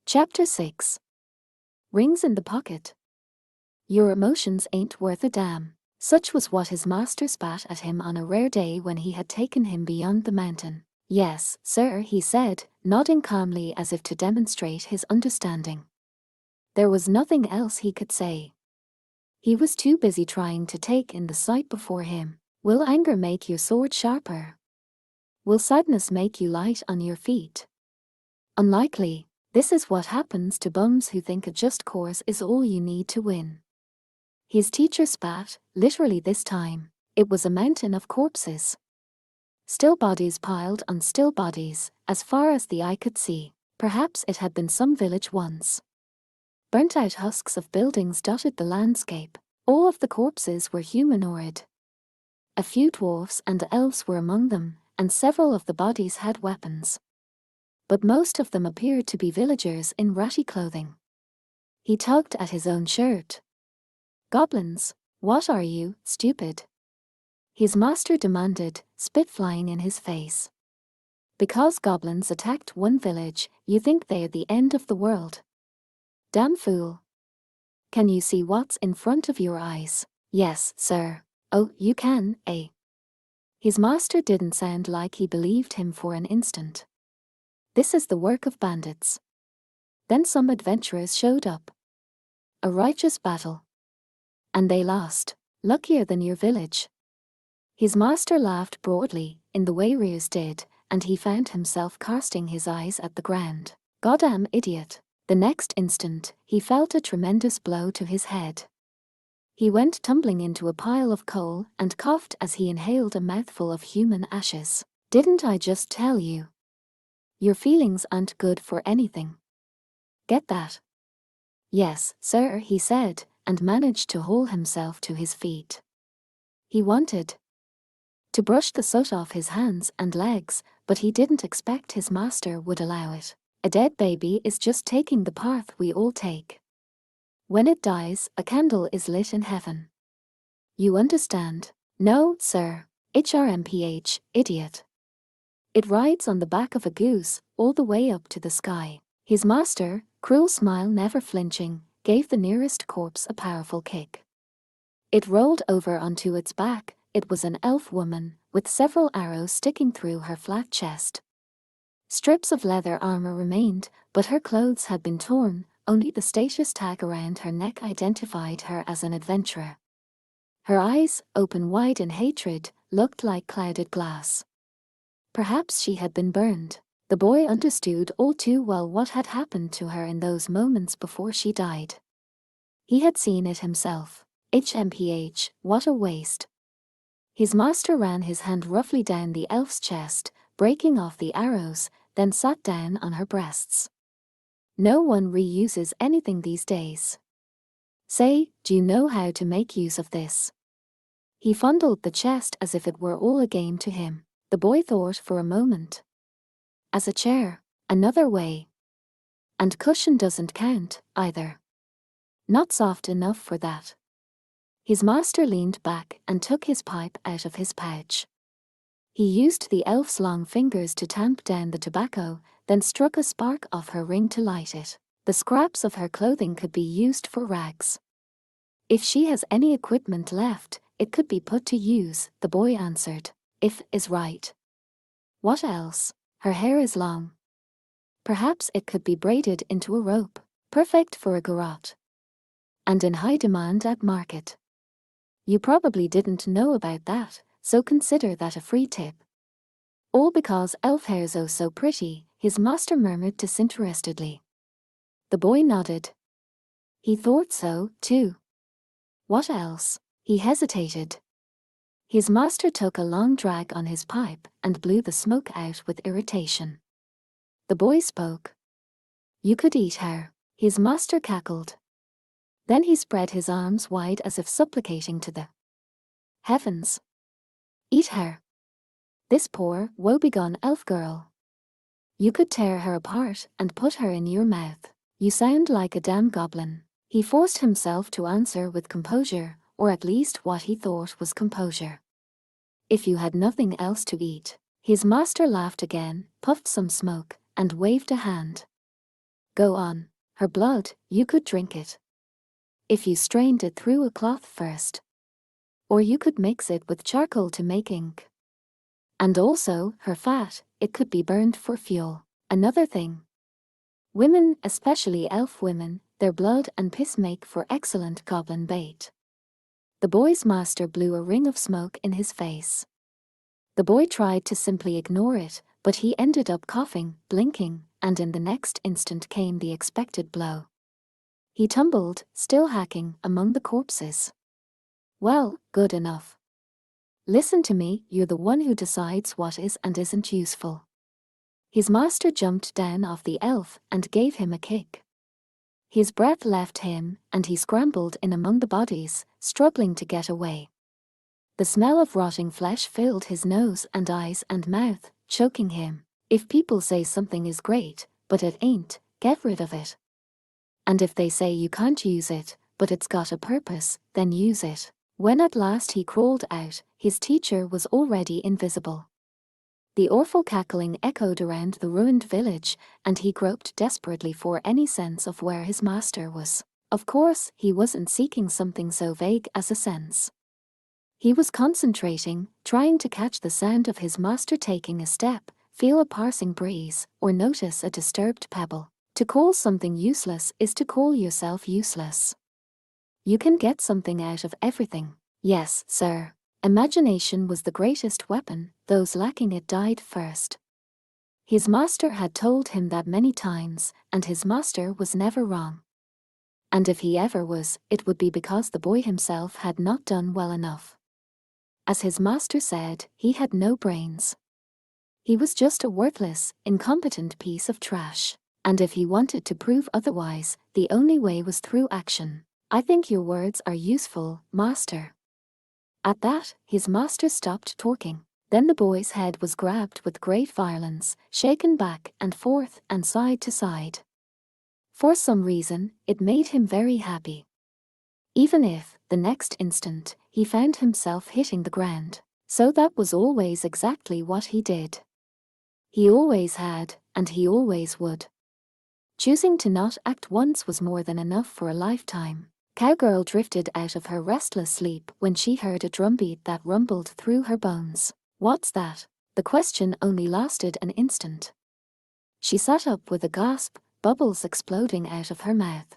Chapter 6. Rings in the Pocket. Your emotions ain't worth a damn. Such was what his master spat at him on a rare day when he had taken him beyond the mountain. Yes, sir, he said, nodding calmly as if to demonstrate his understanding. There was nothing else he could say. He was too busy trying to take in the sight before him. Will anger make your sword sharper? Will sadness make you light on your feet? Unlikely. This is what happens to bums who think a just course is all you need to win. His teacher spat, literally this time. It was a mountain of corpses. Still bodies piled on still bodies, as far as the eye could see. Perhaps it had been some village once. Burnt-out husks of buildings dotted the landscape. All of the corpses were humanoid. A few dwarfs and elves were among them, and several of the bodies had weapons. But most of them appeared to be villagers in ratty clothing. He tugged at his own shirt. Goblins, what are you, stupid? His master demanded, spit flying in his face. Because goblins attacked one village, you think they're the end of the world. Damn fool. Can you see what's in front of your eyes? Yes, sir. Oh, you can, eh? His master didn't sound like he believed him for an instant. This is the work of bandits. Then some adventurers showed up. A righteous battle. And they lost. Luckier than your village. His master laughed broadly, in the way Rios did, and he found himself casting his eyes at the ground. Goddamn idiot. The next instant, he felt a tremendous blow to his head. He went tumbling into a pile of coal and coughed as he inhaled a mouthful of human ashes. Didn't I just tell you? Your feelings aren't good for anything. Get that? Yes, sir, he said, and managed to haul himself to his feet. He wanted to brush the soot off his hands and legs, but he didn't expect his master would allow it. A dead baby is just taking the path we all take. When it dies, a candle is lit in heaven. You understand? No, sir. HRMPH, idiot. It rides on the back of a goose, all the way up to the sky. His master, cruel smile never flinching, gave the nearest corpse a powerful kick. It rolled over onto its back. It was an elf woman, with several arrows sticking through her flat chest. Strips of leather armor remained, but her clothes had been torn. Only the status tag around her neck identified her as an adventurer. Her eyes, open wide in hatred, looked like clouded glass. Perhaps she had been burned. The boy understood all too well what had happened to her in those moments before she died. He had seen it himself. HMPH, what a waste. His master ran his hand roughly down the elf's chest, breaking off the arrows, then sat down on her breasts. No one reuses anything these days. Say, do you know how to make use of this? He fondled the chest as if it were all a game to him. The boy thought for a moment. As a chair, another way. And cushion doesn't count, either. Not soft enough for that. His master leaned back and took his pipe out of his pouch. He used the elf's long fingers to tamp down the tobacco, then struck a spark off her ring to light it. The scraps of her clothing could be used for rags. If she has any equipment left, it could be put to use, the boy answered. If is right. What else? Her hair is long. Perhaps it could be braided into a rope, perfect for a garrote. And in high demand at market. You probably didn't know about that, so consider that a free tip. All because elf hair's oh so pretty, his master murmured disinterestedly. The boy nodded. He thought so, too. What else? He hesitated. His master took a long drag on his pipe and blew the smoke out with irritation. The boy spoke. You could eat her. His master cackled. Then he spread his arms wide as if supplicating to the heavens. Eat her. This poor, woebegone elf girl. You could tear her apart and put her in your mouth. You sound like a damn goblin. He forced himself to answer with composure, or at least what he thought was composure. If you had nothing else to eat. His master laughed again, puffed some smoke, and waved a hand. Go on. Her blood, you could drink it. If you strained it through a cloth first. Or you could mix it with charcoal to make ink. And also, her fat, it could be burned for fuel. Another thing. Women, especially elf women, their blood and piss make for excellent goblin bait. The boy's master blew a ring of smoke in his face. The boy tried to simply ignore it, but he ended up coughing, blinking, and in the next instant came the expected blow. He tumbled, still hacking, among the corpses. Well, good enough. Listen to me, you're the one who decides what is and isn't useful. His master jumped down off the elf and gave him a kick. His breath left him, and he scrambled in among the bodies, struggling to get away. The smell of rotting flesh filled his nose and eyes and mouth, choking him. If people say something is great, but it ain't, get rid of it. And if they say you can't use it, but it's got a purpose, then use it. When at last he crawled out, his teacher was already invisible. The awful cackling echoed around the ruined village, and he groped desperately for any sense of where his master was. Of course, he wasn't seeking something so vague as a sense. He was concentrating, trying to catch the sound of his master taking a step, feel a passing breeze, or notice a disturbed pebble. To call something useless is to call yourself useless. You can get something out of everything. Yes, sir. Imagination was the greatest weapon, those lacking it died first. His master had told him that many times, and his master was never wrong. And if he ever was, it would be because the boy himself had not done well enough. As his master said, he had no brains. He was just a worthless, incompetent piece of trash. And if he wanted to prove otherwise, the only way was through action. I think your words are useful, master. At that, his master stopped talking. Then the boy's head was grabbed with great violence, shaken back and forth and side to side. For some reason, it made him very happy. Even if, the next instant, he found himself hitting the ground. So that was always exactly what he did. He always had, and he always would. Choosing to not act once was more than enough for a lifetime. Cowgirl drifted out of her restless sleep when she heard a drumbeat that rumbled through her bones. What's that? The question only lasted an instant. She sat up with a gasp, bubbles exploding out of her mouth.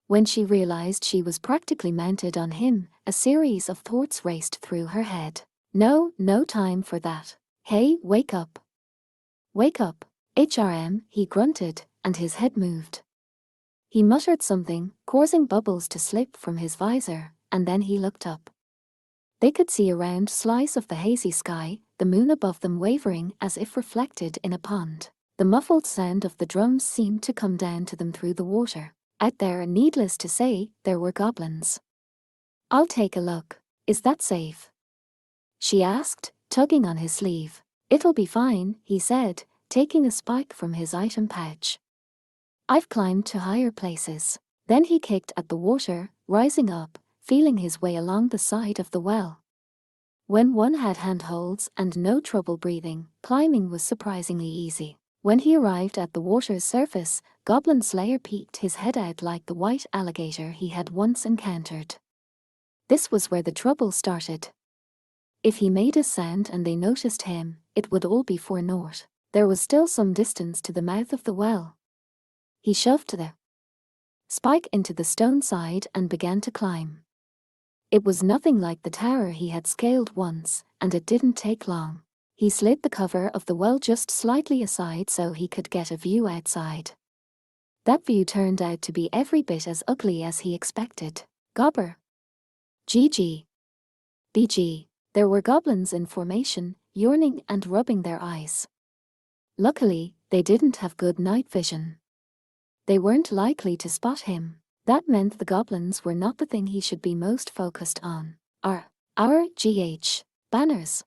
When she realized she was practically mounted on him, a series of thoughts raced through her head. No time for that. Hey, wake up. Wake up. HRM, he grunted, and his head moved. He muttered something, causing bubbles to slip from his visor, and then he looked up. They could see a round slice of the hazy sky, the moon above them wavering as if reflected in a pond. The muffled sound of the drums seemed to come down to them through the water. Out there, needless to say, there were goblins. I'll take a look. Is that safe? She asked, tugging on his sleeve. It'll be fine, he said, taking a spike from his item pouch. I've climbed to higher places. Then he kicked at the water, rising up, feeling his way along the side of the well. When one had handholds and no trouble breathing, climbing was surprisingly easy. When he arrived at the water's surface, Goblin Slayer peeked his head out like the white alligator he had once encountered. This was where the trouble started. If he made a sound and they noticed him, it would all be for naught. There was still some distance to the mouth of the well. He shoved the spike into the stone side and began to climb. It was nothing like the tower he had scaled once, and it didn't take long. He slid the cover of the well just slightly aside so he could get a view outside. That view turned out to be every bit as ugly as he expected. Gobber. GG. BG. There were goblins in formation, yawning and rubbing their eyes. Luckily, they didn't have good night vision. They weren't likely to spot him. That meant the goblins were not the thing he should be most focused on. Our GH banners.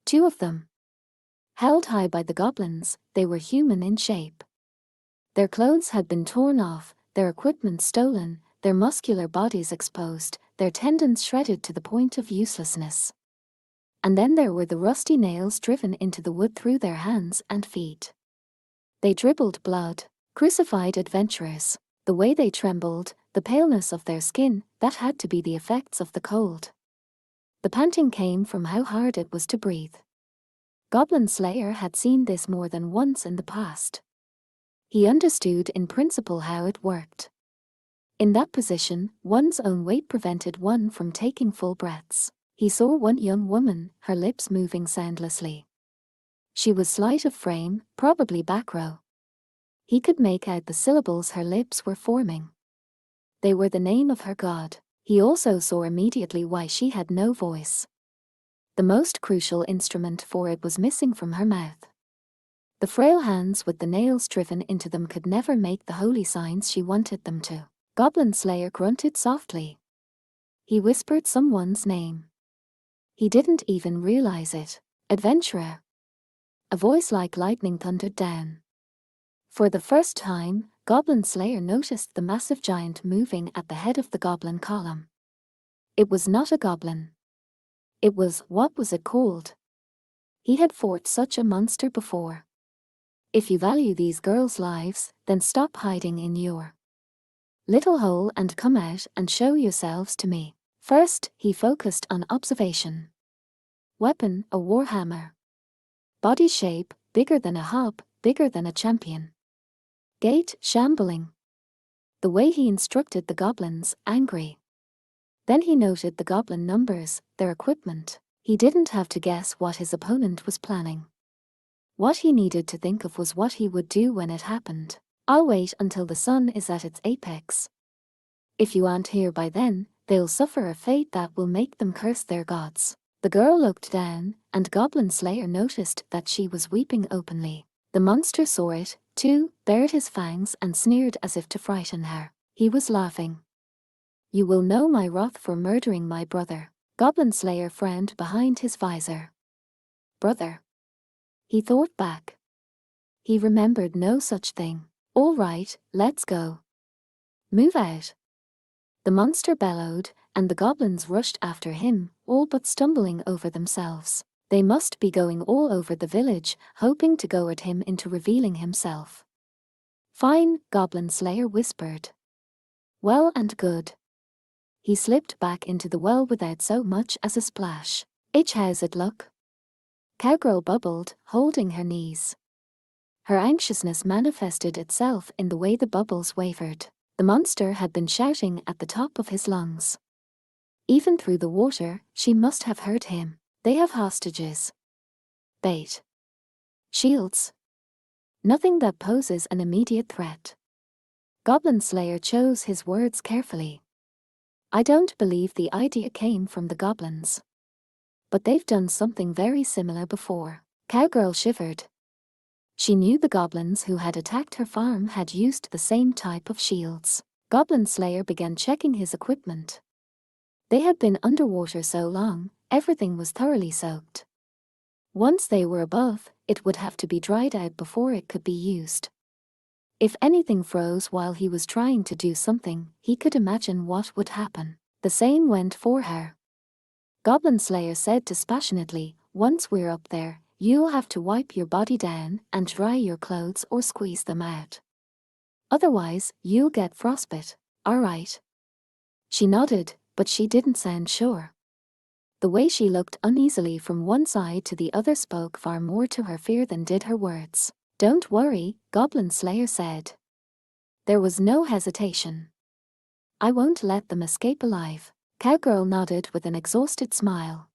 2 of them. Held high by the goblins, they were human in shape. Their clothes had been torn off, their equipment stolen, their muscular bodies exposed, their tendons shredded to the point of uselessness. And then there were the rusty nails driven into the wood through their hands and feet. They dribbled blood. Crucified adventurers. The way they trembled, the paleness of their skin, that had to be the effects of the cold. The panting came from how hard it was to breathe. Goblin Slayer had seen this more than once in the past. He understood in principle how it worked. In that position, one's own weight prevented one from taking full breaths. He saw one young woman, her lips moving soundlessly. She was slight of frame, probably back row. He could make out the syllables her lips were forming. They were the name of her god. He also saw immediately why she had no voice. The most crucial instrument for it was missing from her mouth. The frail hands with the nails driven into them could never make the holy signs she wanted them to. Goblin Slayer grunted softly. He whispered someone's name. He didn't even realize it. Adventurer. A voice like lightning thundered down. For the first time, Goblin Slayer noticed the massive giant moving at the head of the goblin column. It was not a goblin. It was, what was it called? He had fought such a monster before. If you value these girls' lives, then stop hiding in your little hole and come out and show yourselves to me. First, he focused on observation. Weapon, a warhammer. Body shape, bigger than a hob, bigger than a champion. Gait, shambling. The way he instructed the goblins, angry. Then he noted the goblin numbers, their equipment. He didn't have to guess what his opponent was planning. What he needed to think of was what he would do when it happened. I'll wait until the sun is at its apex. If you aren't here by then, they'll suffer a fate that will make them curse their gods. The girl looked down, and Goblin Slayer noticed that she was weeping openly. The monster saw it, too, bared his fangs and sneered as if to frighten her. He was laughing. You will know my wrath for murdering my brother. Goblin Slayer frowned behind his visor. Brother. He thought back. He remembered no such thing. All right, let's go. Move out. The monster bellowed, and the goblins rushed after him, all but stumbling over themselves. They must be going all over the village, hoping to goad him into revealing himself. Fine, Goblin Slayer whispered. Well and good. He slipped back into the well without so much as a splash. How's it look? Cowgirl bubbled, holding her knees. Her anxiousness manifested itself in the way the bubbles wavered. The monster had been shouting at the top of his lungs. Even through the water, she must have heard him. They have hostages. Bait. Shields. Nothing that poses an immediate threat. Goblin Slayer chose his words carefully. I don't believe the idea came from the goblins. But they've done something very similar before. Cowgirl shivered. She knew the goblins who had attacked her farm had used the same type of shields. Goblin Slayer began checking his equipment. They had been underwater so long, everything was thoroughly soaked. Once they were above, it would have to be dried out before it could be used. If anything froze while he was trying to do something, he could imagine what would happen. The same went for her. Goblin Slayer said dispassionately, once we're up there, you'll have to wipe your body down and dry your clothes or squeeze them out. Otherwise, you'll get frostbite. All right. She nodded, but she didn't sound sure. The way she looked uneasily from one side to the other spoke far more to her fear than did her words. Don't worry, Goblin Slayer said. There was no hesitation. I won't let them escape alive. Cowgirl nodded with an exhausted smile.